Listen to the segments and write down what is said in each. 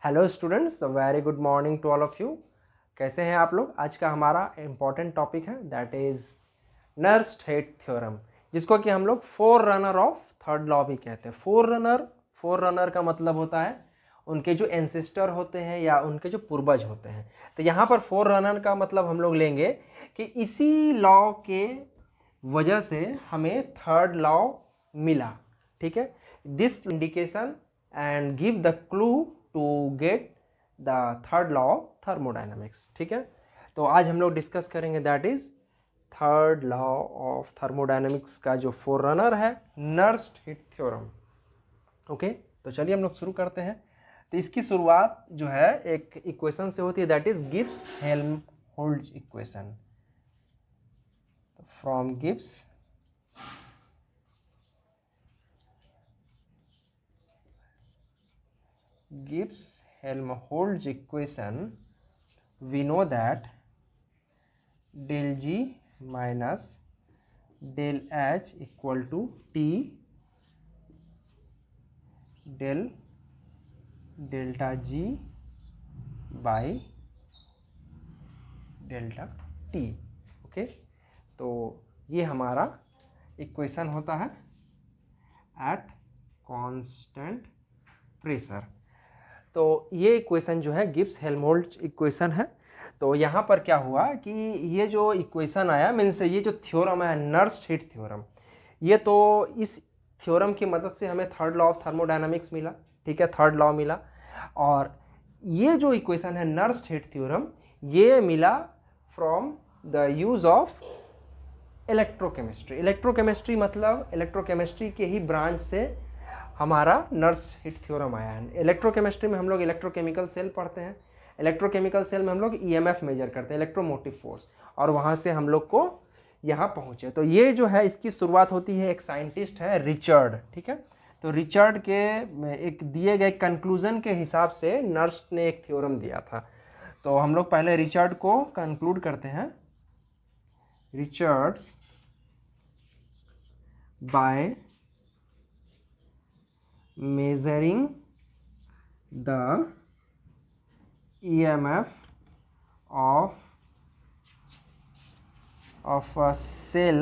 Hello students, very good morning to all of you. कैसे हैं आप लोग। आज का हमारा इम्पॉर्टेंट टॉपिक है दैट इज़ नर्स्ट-हेट थ्योरम, जिसको कि हम लोग forerunner of third law भी कहते हैं। फोर रनर का मतलब होता है उनके जो एंसेस्टर होते हैं या उनके जो पूर्वज होते हैं। तो यहाँ पर फोर रनर का मतलब हम लोग लेंगे कि इसी लॉ के वजह से हमें थर्ड लॉ मिला। ठीक है, this indication and give the clue to get the third law of thermodynamics. ठीक है, तो आज हम लोग डिस्कस करेंगे that is third law of thermodynamics का जो फोर रनर है नर्स्ट-हिट थ्योरम। ओके, तो चलिए हम लोग शुरू करते हैं। तो इसकी शुरुआत जो है एक इक्वेशन से होती है that is Gibbs Helmholtz equation. From Gibbs-Helmholtz equation, we know that del G minus del H equal to T del delta G by delta T। Okay, तो ये हमारा इक्वेशन होता है एट कांस्टेंट प्रेशर। तो ये इक्वेशन जो है Gibbs Helmholtz equation है। तो यहाँ पर क्या हुआ कि ये जो इक्वेशन आया मीन्स ये जो थ्योरम है नर्स्ट-हिट थ्योरम, ये तो इस थ्योरम की मदद से हमें थर्ड लॉ ऑफ थर्मोडायनामिक्स मिला। ठीक है, थर्ड लॉ मिला। और ये जो इक्वेशन है नर्स्ट-हिट थ्योरम, ये मिला from the use of electrochemistry. Electrochemistry मतलब इलेक्ट्रोकेमिस्ट्री के ही ब्रांच से हमारा नर्स्ट-हिट थ्योरम आया है। इलेक्ट्रोकेमिस्ट्री में हम लोग इलेक्ट्रोकेमिकल सेल पढ़ते हैं। इलेक्ट्रोकेमिकल सेल में हम लोग ईएमएफ मेजर करते हैं, इलेक्ट्रोमोटिव फोर्स, और वहाँ से हम लोग को यहाँ पहुँचे। तो ये जो है इसकी शुरुआत होती है, एक साइंटिस्ट है रिचर्ड। ठीक है, तो रिचर्ड के एक दिए गए कंक्लूजन के हिसाब से नर्स्ट ने एक थ्योरम दिया था। तो हम लोग पहले रिचर्ड को कंक्लूड करते हैं। Richards by measuring the EMF of a cell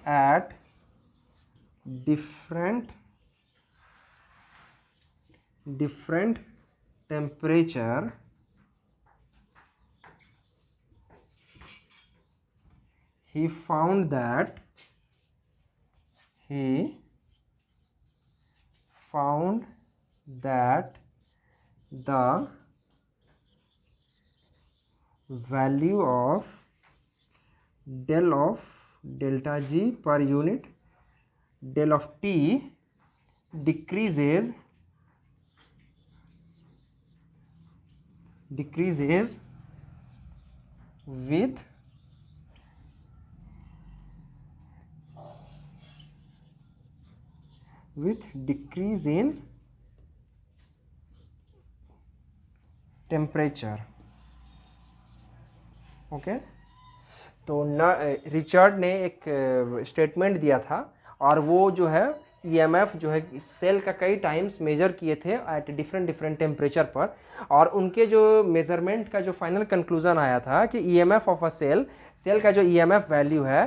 at different temperature, he found that the value of delta G per unit del of T decreases with decrease in temperature. Okay, तो Richard ने एक statement दिया था और वो जो है EMF जो है सेल का कई टाइम्स मेजर किए थे एट डिफरेंट टेम्परेचर पर, और उनके जो मेजरमेंट का जो फाइनल कंक्लूजन आया था कि ईएमएफ ऑफ अ सेल का जो ईएमएफ वैल्यू है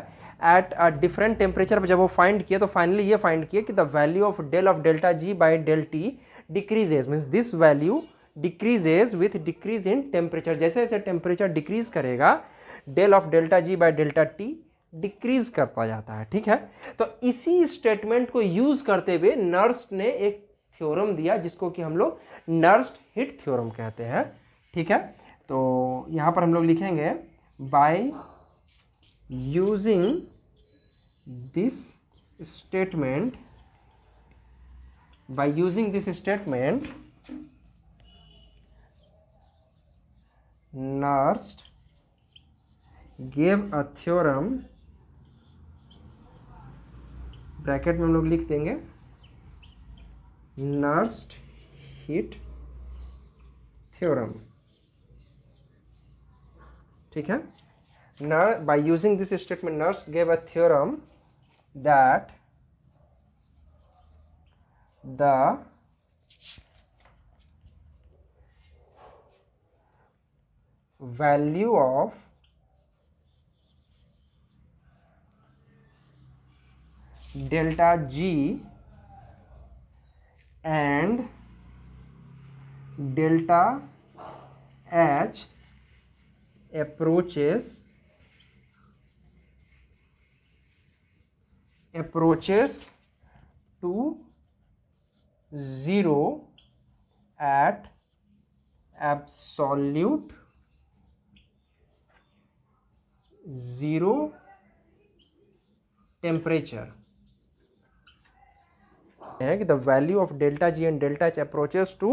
एट अ डिफरेंट टेम्परेचर पर जब वो फाइंड किए तो फाइनली ये फाइंड किए कि the value of delta G by del T decreases, means this value decreases with decrease in temperature. जैसे जैसे टेम्परेचर डिक्रीज करेगा delta G by delta T decrease करता जाता है। ठीक है, तो इसी स्टेटमेंट को यूज करते हुए नर्स्ट ने एक थ्योरम दिया जिसको कि हम लोग नर्स्ट-हिट थ्योरम कहते हैं। ठीक है, तो यहां पर हम लोग लिखेंगे by using this statement Nernst gave a theorem, bracket में हम लोग लिख देंगे नर्स्ट-हिट थ्योरम। ठीक है, by using this statement Nernst gave a theorem that the value of delta G and delta H approaches to 0 at absolute 0 temperature. The value of delta G and delta H approaches to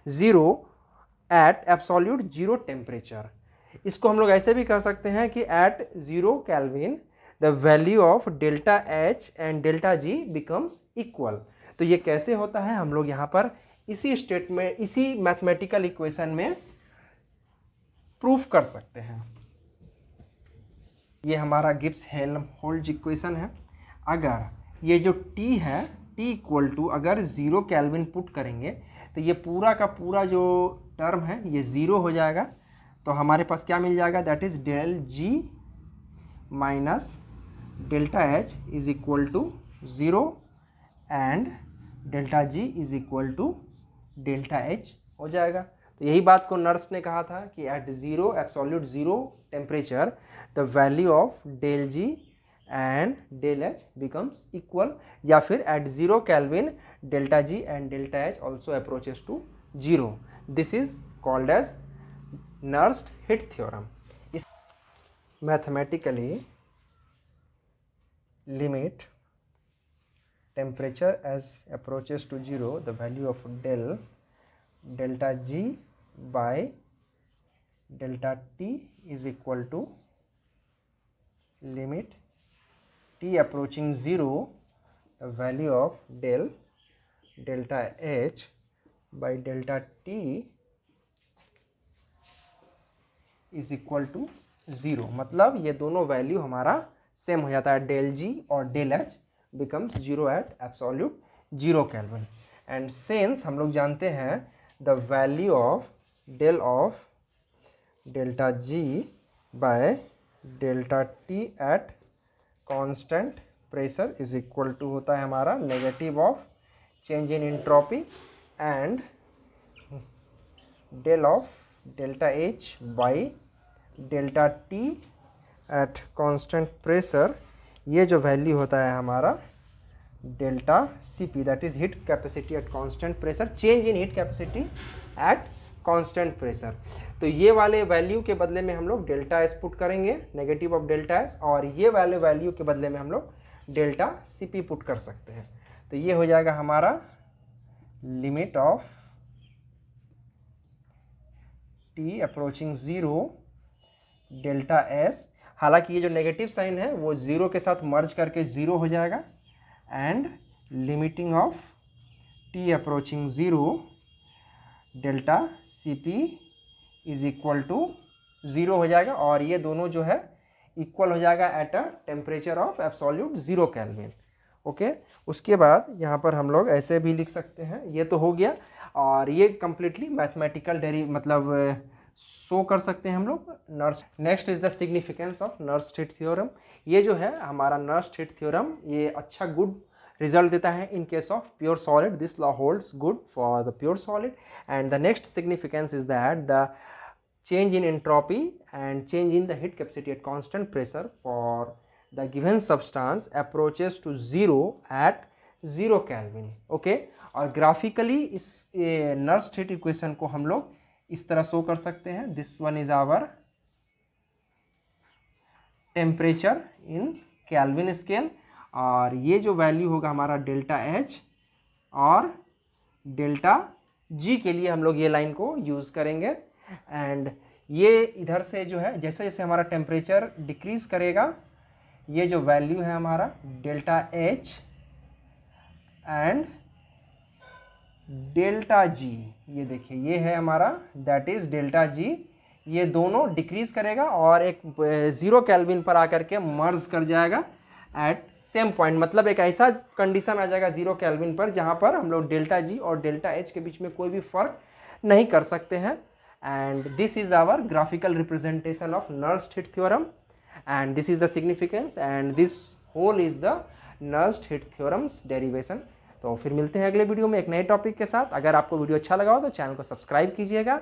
0 at absolute 0 temperature. इसको हम लोग ऐसे भी कह सकते हैं कि at 0 kelvin the value of delta H and delta G becomes equal. तो ये कैसे होता है हम लोग यहाँ पर इसी स्टेटमेंट इसी मैथमेटिकल इक्वेशन में प्रूफ कर सकते हैं। ये हमारा गिब्स हेल्महोल्ट्ज इक्वेशन है। अगर ये जो T है T इक्वल टू अगर 0 केल्विन पुट करेंगे तो ये पूरा का पूरा जो टर्म है ये 0 हो जाएगा। तो हमारे पास क्या मिल जाएगा, that is del G minus delta H is equal to 0 and delta G is equal to delta H हो जाएगा। तो यही बात को नर्स ने कहा था कि at 0 absolute 0 temperature the value of del G and del H becomes equal, या फिर at 0 kelvin delta G and delta H also approaches to 0। This is called as Nernst hit theorem. is mathematically limit temperature as approaches to 0 the value of delta G by delta T is equal to limit T approaching 0 the value of delta H by delta T is equal to 0। मतलब ये दोनों value हमारा same हो जाता है, del G और del H becomes 0 at absolute 0 kelvin. And since हम लोग जानते हैं the value of delta G by delta T at constant pressure is equal to होता है हमारा negative of change in entropy and del of delta H by delta T at constant pressure, ये जो value होता है हमारा delta C P that is heat capacity at constant pressure, change in heat capacity at constant pressure. तो ये वाले value के बदले में हम लोग डेल्टा एस पुट करेंगे, नेगेटिव ऑफ डेल्टा एस, और ये वाले वैल्यू के बदले में हम लोग डेल्टा सी पी पुट कर सकते हैं। तो ये हो जाएगा हमारा limit of T approaching 0 delta S. हालांकि ये जो नेगेटिव साइन है वो 0 के साथ मर्ज करके 0 हो जाएगा, and limiting of T approaching 0 delta C P is equal to 0 हो जाएगा, और ये दोनों जो है इक्वल हो जाएगा at a temperature of absolute 0 kelvin. Okay, उसके बाद यहाँ पर हम लोग ऐसे भी लिख सकते हैं, ये तो हो गया, और ये कंप्लीटली मैथमेटिकल मतलब शो कर सकते हैं हम लोग nurse. Next is the significance of Nernst hit theorem. ये जो है हमारा नर्स्ट हिट थ्योरम ये अच्छा गुड रिजल्ट देता है in case of pure solid. This law holds good for the pure solid. And the next significance is that the change in entropy and change in the heat capacity at constant pressure for the given substance approaches to 0 at 0 Kelvin. Okay, और graphically इस Nernst heat equation को हम लोग इस तरह show कर सकते हैं। This one is our temperature in Kelvin scale, और ये जो वैल्यू होगा हमारा डेल्टा एच और डेल्टा जी के लिए हम लोग ये लाइन को यूज़ करेंगे। एंड ये इधर से जो है जैसे जैसे हमारा टेम्परेचर डिक्रीज करेगा, ये जो वैल्यू है हमारा डेल्टा एच एंड डेल्टा जी, ये देखिए ये है हमारा दैट इज डेल्टा जी, ये दोनों डिक्रीज करेगा और एक 0 केल्विन पर आकर के मर्ज कर जाएगा एट सेम पॉइंट। मतलब एक ऐसा कंडीशन आ जाएगा 0 केल्विन पर जहाँ पर हम लोग डेल्टा जी और डेल्टा एच के बीच में कोई भी फर्क नहीं कर सकते हैं। and this is our graphical representation of Nernst-Hit theorem, and this is the significance, and this whole is the Nernst-Hit theorem's derivation. तो फिर मिलते हैं अगले वीडियो में एक नए टॉपिक के साथ। अगर आपको वीडियो अच्छा लगा हो तो चैनल को सब्सक्राइब कीजिएगा